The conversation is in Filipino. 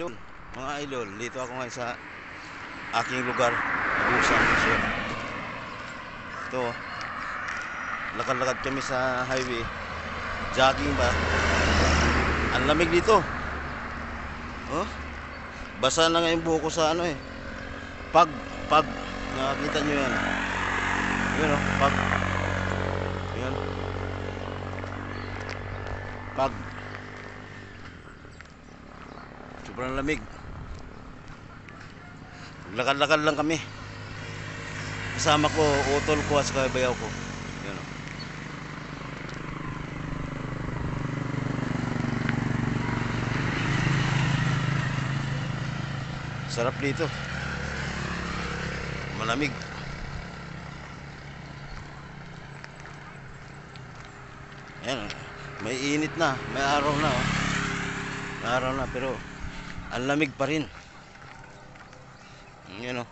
Doon, mga idol, dito ako ngayon sa aking lugar, Agusan, Luzon. Ito, lakad-lakad kami sa highway, jogging ba? Ang lamig dito. Oh, basa na nga yung buhok ko sa ano eh. Pag, nakakita nyo yan. Yun oh, pag. Yan. Pag. Sobrang lamig. Lakad-lakad lang kami. Kasama ko, utol ko at saka bayaw ko. Yan o. Sarap dito. Malamig. Yan. May init na. May araw na. Oh. May araw na pero ang lamig pa rin. Yan o.